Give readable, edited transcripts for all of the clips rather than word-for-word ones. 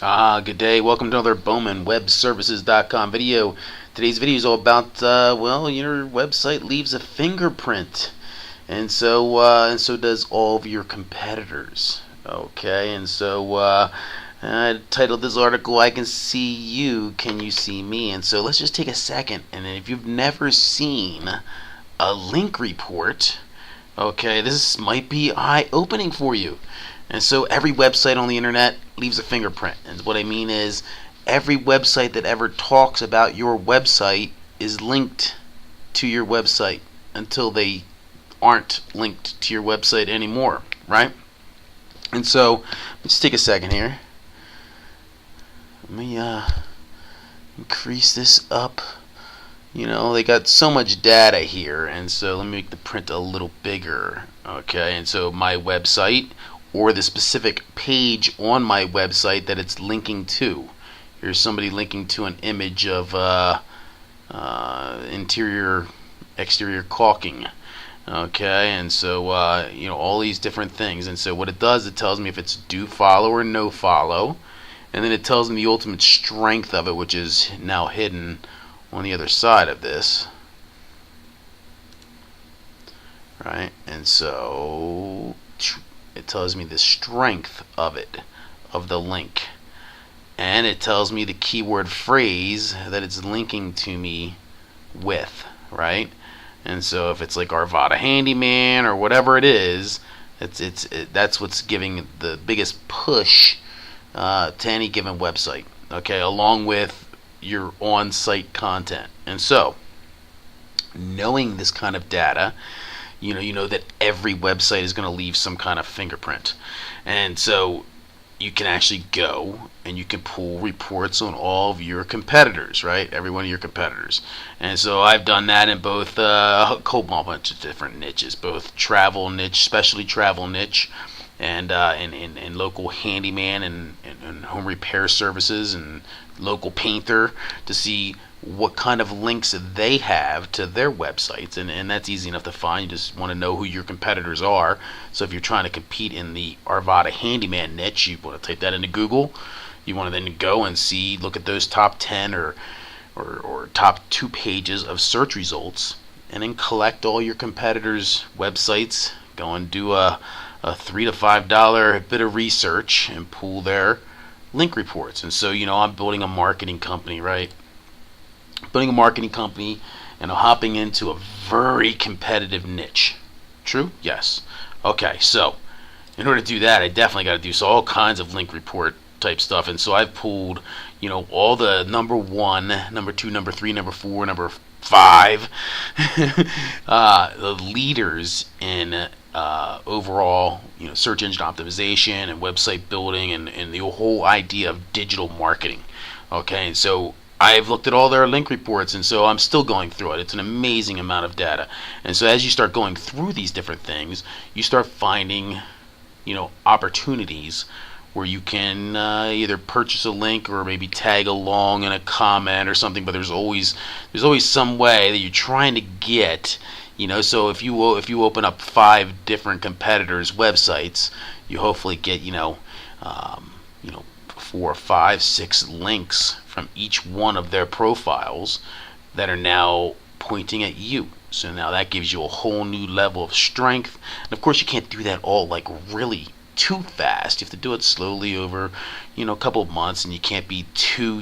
Good day. Welcome to another BowmanWebServices.com video. Today's video is all about, your website leaves a fingerprint, and so does all of your competitors. Okay, and so I titled this article, "I Can See You, Can You See Me?" And so let's just take a second, and if you've never seen a link report, okay, this might be eye-opening for you. And so every website on the internet leaves a fingerprint. And what I mean is every website that ever talks about your website is linked to your website until they aren't linked to your website anymore, right? And so let's take a second here. Let me increase this up. They got so much data here, and so let me make the print a little bigger. Okay, and so my website, or the specific page on my website that it's linking to. Here's somebody linking to an image of interior, exterior caulking. Okay, and so all these different things. And so what it does, it tells me if it's do follow or no follow, and then it tells me the ultimate strength of it, which is now hidden on the other side of this. Right, and so it tells me the strength of it, of the link, and it tells me the keyword phrase that it's linking to me with, right? And so if it's like Arvada Handyman or whatever it is, that's what's giving the biggest push to any given website, okay, along with your on-site content. And so knowing this kind of data, you know that every website is going to leave some kind of fingerprint. And so you can actually go and you can pull reports on all of your competitors, right? Every one of your competitors. And so I've done that in both a whole bunch of different niches, both travel niche, specialty travel niche, and in local handyman and home repair services and local painter, to see what kind of links they have to their websites, and that's easy enough to find. You just want to know who your competitors are. So if you're trying to compete in the Arvada Handyman niche, you want to type that into Google. You want to then go and look at those top 10 or top 2 pages of search results, and then collect all your competitors' websites. Go and do a $3 to $5 bit of research and pull their link reports. And so I'm building a marketing company, right? Building a marketing company, and I'm hopping into a very competitive niche. True? Yes. Okay, so in order to do that, I definitely got to do all kinds of link report type stuff. And so I've pulled, all the number 1, number 2, number 3, number 4, number 5, the leaders in overall, search engine optimization and website building and the whole idea of digital marketing. Okay, and so I've looked at all their link reports, and so I'm still going through it. It's an amazing amount of data. And so as you start going through these different things, you start finding, opportunities where you can either purchase a link or maybe tag along in a comment or something. But there's always some way that you're trying to get. So if you open up 5 different competitors' websites, you hopefully get 4, 5, 6 links from each one of their profiles that are now pointing at you. So now that gives you a whole new level of strength. And of course, you can't do that all like really too fast. You have to do it slowly over, a couple of months, and you can't be too,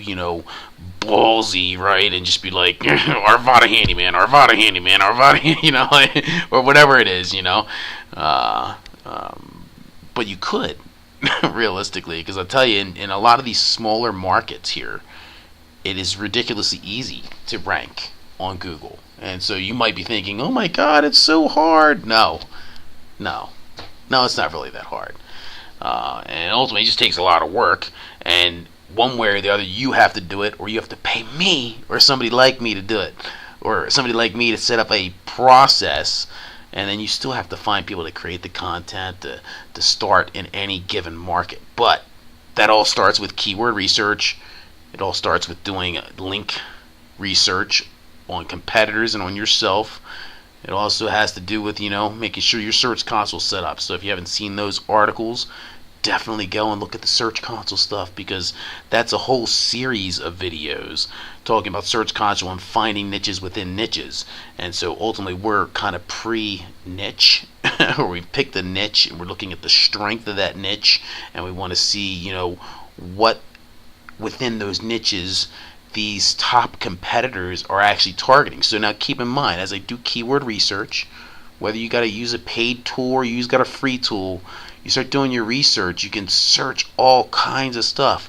ballsy, right? And just be like, Arvada Handyman, Arvada Handyman, Arvada, or whatever it is, but you could, realistically, because I'll tell you, in a lot of these smaller markets here, it is ridiculously easy to rank on Google. And so you might be thinking, oh my God, it's so hard. No, it's not really that hard. And ultimately, it just takes a lot of work. And one way or the other, you have to do it, or you have to pay me or somebody like me to do it, or somebody like me to set up a process. And then you still have to find people to create the content to start in any given market. But that all starts with keyword research. It all starts with doing link research on competitors and on yourself. It also has to do with, making sure your Search Console is set up. So if you haven't seen those articles, definitely go and look at the Search Console stuff, because that's a whole series of videos talking about Search Console and finding niches within niches. And so ultimately we're kind of pre-niche, or we've picked a niche and we're looking at the strength of that niche, and we want to see, you know, what within those niches these top competitors are actually targeting. So now keep in mind, as I do keyword research, whether you got to use a paid tool or you got a free tool, you start doing your research, you can search all kinds of stuff.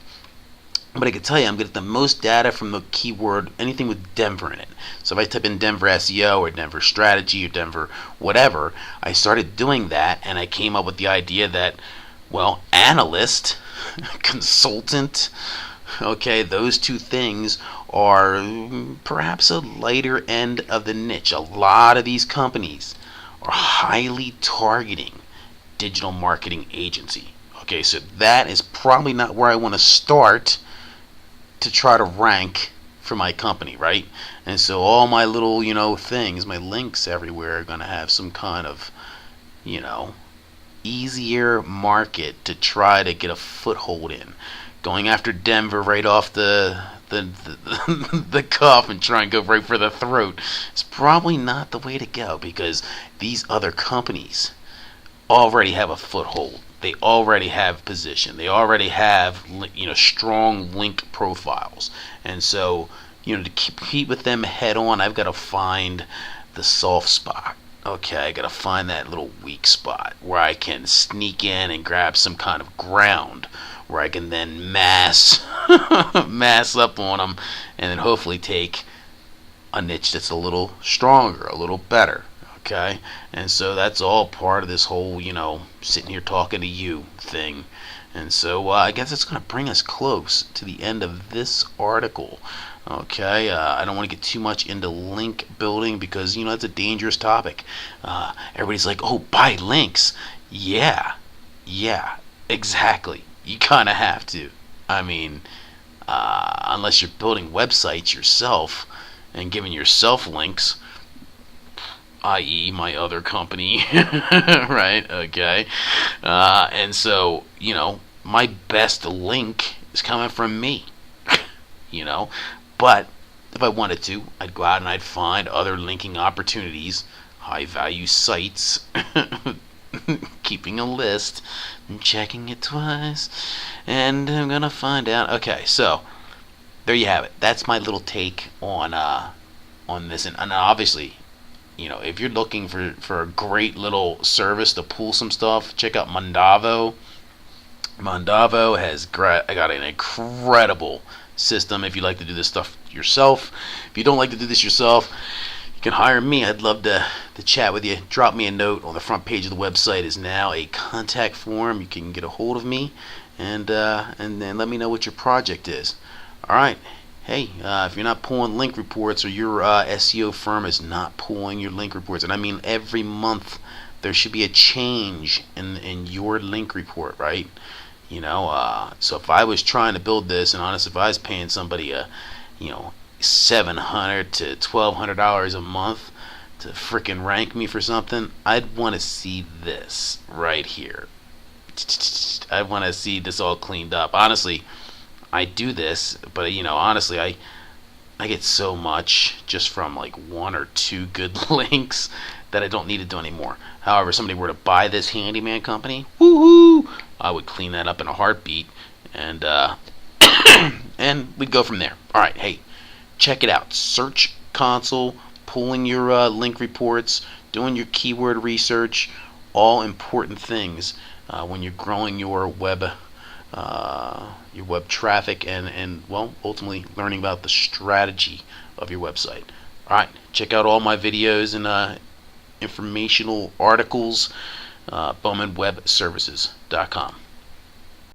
But I can tell you, I'm getting the most data from the keyword, anything with Denver in it. So if I type in Denver SEO or Denver strategy or Denver whatever, I started doing that, and I came up with the idea that, well, analyst, consultant, okay, those two things are perhaps a lighter end of the niche. A lot of these companies are highly targeting digital marketing agency. Okay, so that is probably not where I want to start to try to rank for my company, right? And so all my little, you know, things, my links everywhere are going to have some kind of, you know, easier market to try to get a foothold in. Going after Denver right off the cuff and try and go right for the throat is probably not the way to go, because these other companies already have a foothold. They already have position. They already have, you know, strong link profiles. And so, you know, to compete with them head on, I've got to find the soft spot. Okay, I got to find that little weak spot where I can sneak in and grab some kind of ground, where I can then mass up on them, and then hopefully take a niche that's a little stronger, a little better. Okay, and so that's all part of this whole, you know, sitting here talking to you thing. And so I guess it's going to bring us close to the end of this article. Okay, I don't want to get too much into link building, because, you know, it's a dangerous topic. Everybody's like, oh, buy links. Yeah, exactly. You kind of have to. I mean, unless you're building websites yourself and giving yourself links, i.e. my other company, right? Okay. And so, you know, my best link is coming from me, you know. But if I wanted to, I'd go out and I'd find other linking opportunities, high value sites, keeping a list and checking it twice, and I'm gonna find out. Okay, so there you have it. That's my little take on this, and obviously, you know, if you're looking for a great little service to pull some stuff, check out Mondovo. Mondovo has got an incredible system if you like to do this stuff yourself. If you don't like to do this yourself, you can hire me. I'd love to chat with you. Drop me a note. On the front page of the website is now a contact form. You can get a hold of me, and then let me know what your project is. All right. Hey, if you're not pulling link reports, or your SEO firm is not pulling your link reports, and I mean every month there should be a change in your link report, right? You know, so if I was trying to build this, and honestly, if I was paying somebody you know, $700 to $1,200 a month to frickin' rank me for something, I'd want to see this right here. I want to see this all cleaned up. Honestly, I do this, but, you know, honestly, I get so much just from like one or two good links that I don't need to do anymore. However, if somebody were to buy this handyman company, woohoo, I would clean that up in a heartbeat, and and we'd go from there. All right, hey, check it out. Search Console, pulling your link reports, doing your keyword research, all important things when you're growing your web traffic, and well, ultimately learning about the strategy of your website. All right, check out all my videos and informational articles, bowmanwebservices.com.